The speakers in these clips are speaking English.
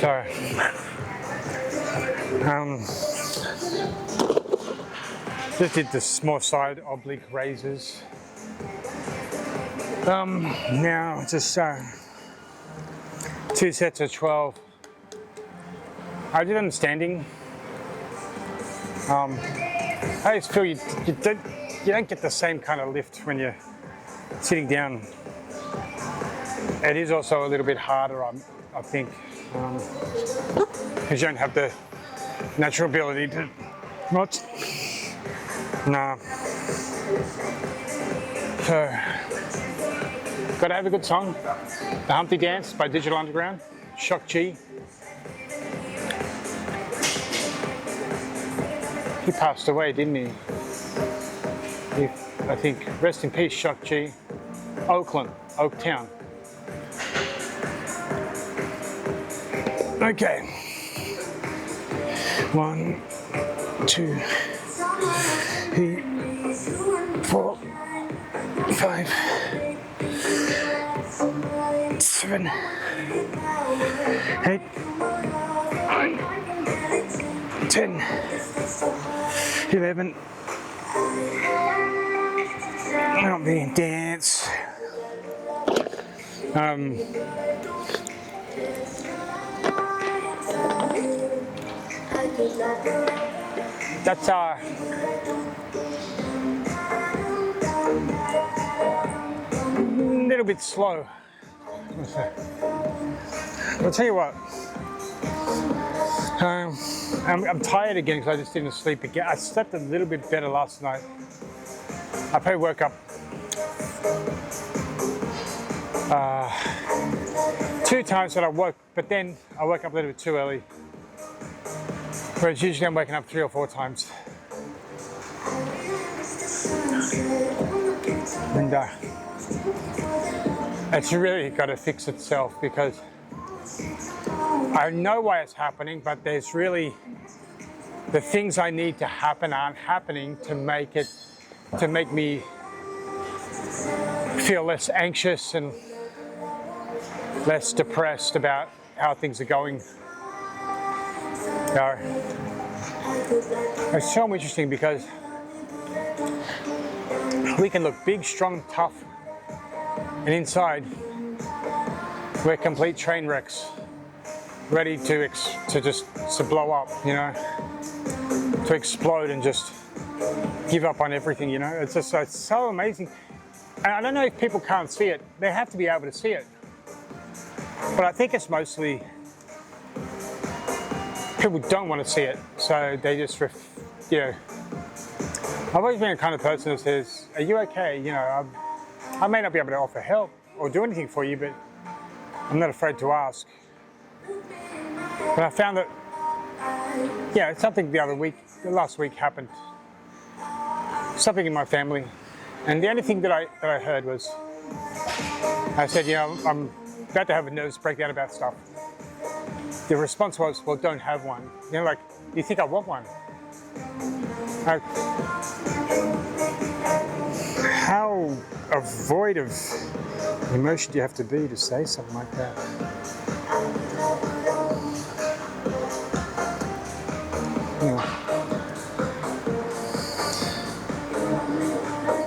So, just did the small side oblique raises. Now just 2 sets of 12. I did understanding. I just feel you don't get the same kind of lift when you're sitting down. It is also a little bit harder, I think, because you don't have the natural ability to. What? Nah. So, gotta have a good song. The Humpty Dance by Digital Underground. Shock G. He passed away, didn't he? I think. Rest in peace, Shock G. Oakland, Oaktown. Okay. 1, 2, 3, 4, 5, 7, 8, 9, 10, 11. Help me dance. That's a little bit slow. I'll tell you what. I'm tired again because I just didn't sleep again. I slept a little bit better last night. I probably woke up 2 times that I woke, but then I woke up a little bit too early. Whereas usually I'm waking up 3 or 4 times. And it's really got to fix itself because I know why it's happening, but there's really the things I need to happen aren't happening to make me feel less anxious and less depressed about how things are going. So, it's so interesting because we can look big, strong, tough, and inside we're complete train wrecks, ready to blow up, you know, to explode and just give up on everything, you know. It's so amazing. And I don't know if people can't see it. They have to be able to see it. But I think it's mostly people don't want to see it, so they just, you know. I've always been the kind of person that says, "Are you okay?" You know, I may not be able to offer help or do anything for you, but I'm not afraid to ask. But I found that, yeah, something last week happened. Something in my family, and the only thing that I heard was, I said, you know, I'm about to have a nervous breakdown about stuff. The response was, well, don't have one. You know, like, you think I want one? How void of emotion do you have to be to say something like that? Yeah.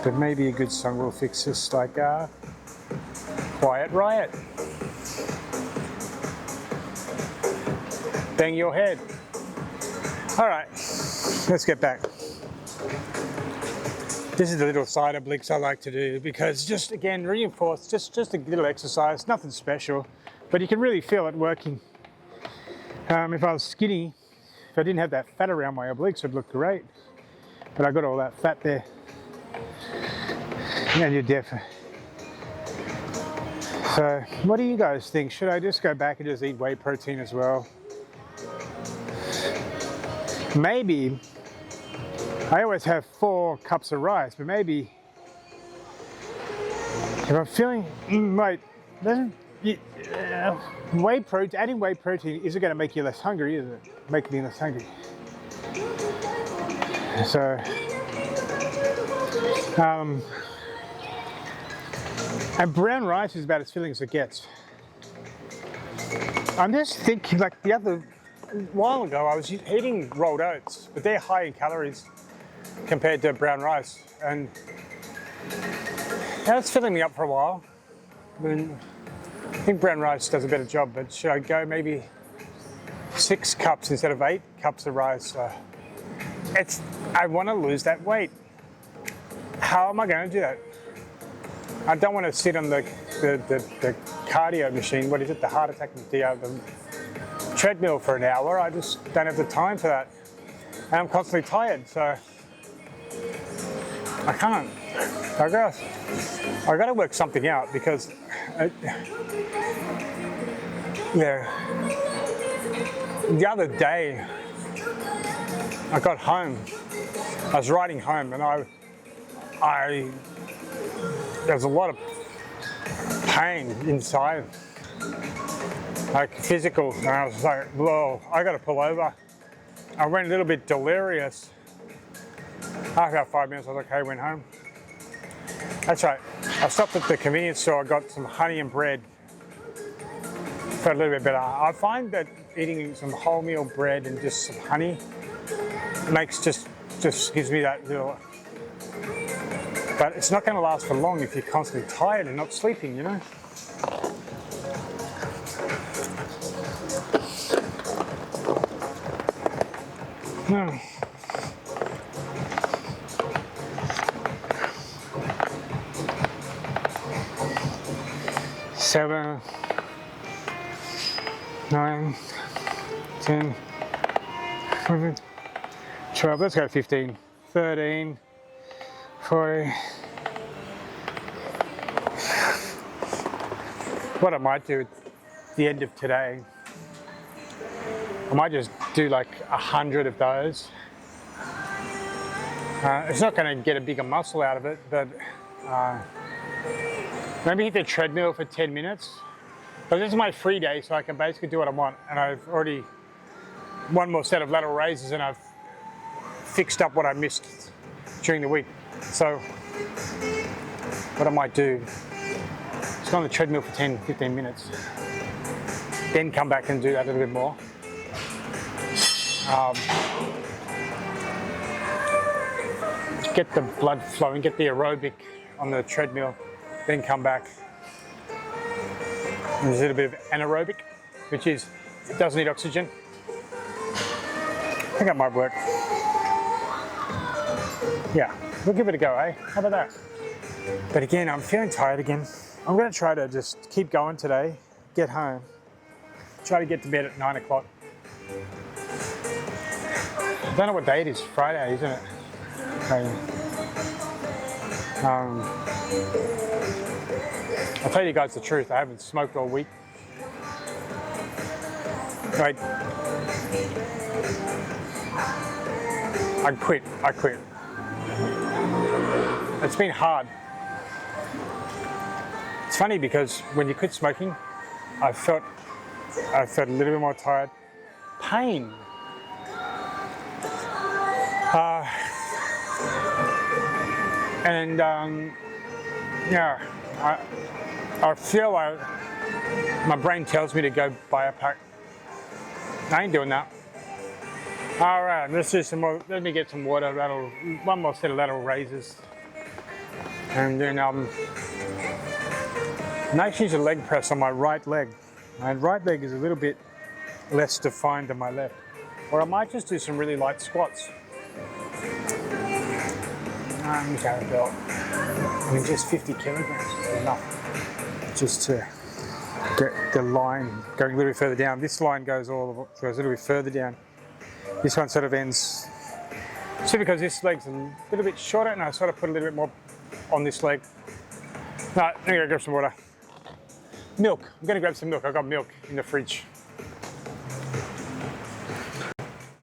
But maybe a good song will fix this, like Quiet Riot. Bang your head. All right, let's get back. This is the little side obliques I like to do because just again reinforce, just a little exercise, nothing special, but you can really feel it working. If I was skinny, if I didn't have that fat around my obliques, it'd look great. But I got all that fat there. And you're deaf. So, what do you guys think? Should I just go back and just eat whey protein as well? Maybe, I always have 4 cups of rice, but maybe if I'm feeling like adding whey protein isn't going to make you less hungry, is it? Make me less hungry. So, and brown rice is about as filling as it gets. I'm just thinking, like a while ago, I was eating rolled oats, but they're high in calories compared to brown rice, and that's filling me up for a while. I mean, I think brown rice does a better job, but should I go maybe 6 cups instead of 8 cups of rice? I want to lose that weight. How am I going to do that? I don't want to sit on the cardio machine. What is it? The heart attack, the treadmill for an hour. I just don't have the time for that. And I'm constantly tired, so I can't. I got to work something out because, the other day I got home. I was riding home, and there was a lot of pain inside, like physical, and I was like, whoa, I got to pull over. I went a little bit delirious. After about 5 minutes, I was like, hey, went home. That's right. I stopped at the convenience store. I got some honey and bread. Felt a little bit better. I find that eating some wholemeal bread and just some honey makes just gives me that little. But it's not going to last for long if you're constantly tired and not sleeping, you know. Hmm. Seven, 9, 10, 11, 12, let's go 15, 13, 14. What I might do at the end of today, I might just do like 100 of those. It's not going to get a bigger muscle out of it, but maybe hit the treadmill for 10 minutes. But this is my free day, so I can basically do what I want. And I've already one more set of lateral raises, and I've fixed up what I missed during the week. So what I might do is go on the treadmill for 10, 15 minutes, then come back and do that a little bit more. Get the blood flowing, get the aerobic on the treadmill, then come back. And there's a little bit of anaerobic, which is, it doesn't need oxygen. I think that might work. Yeah, we'll give it a go, eh? How about that? But again, I'm feeling tired again. I'm going to try to just keep going today, get home, try to get to bed at 9 o'clock. I don't know what day it is, Friday, isn't it? Okay. I'll tell you guys the truth, I haven't smoked all week. I quit. It's been hard. It's funny because when you quit smoking, I felt a little bit more tired. Pain. Yeah, I feel like my brain tells me to go buy a pack. I ain't doing that. All right, let's do some more. Let me get some water. One more set of lateral raises, and then next use a leg press on my right leg. My right leg is a little bit less defined than my left, or I might just do some really light squats. I'm going to belt. I mean, just 50 kilograms is enough, just to get the line going a little bit further down. This line goes a little bit further down. This one sort of ends, so because this leg's a little bit shorter, and I sort of put a little bit more on this leg. Right, I'm going to grab some water. Milk. I'm going to grab some milk. I've got milk in the fridge.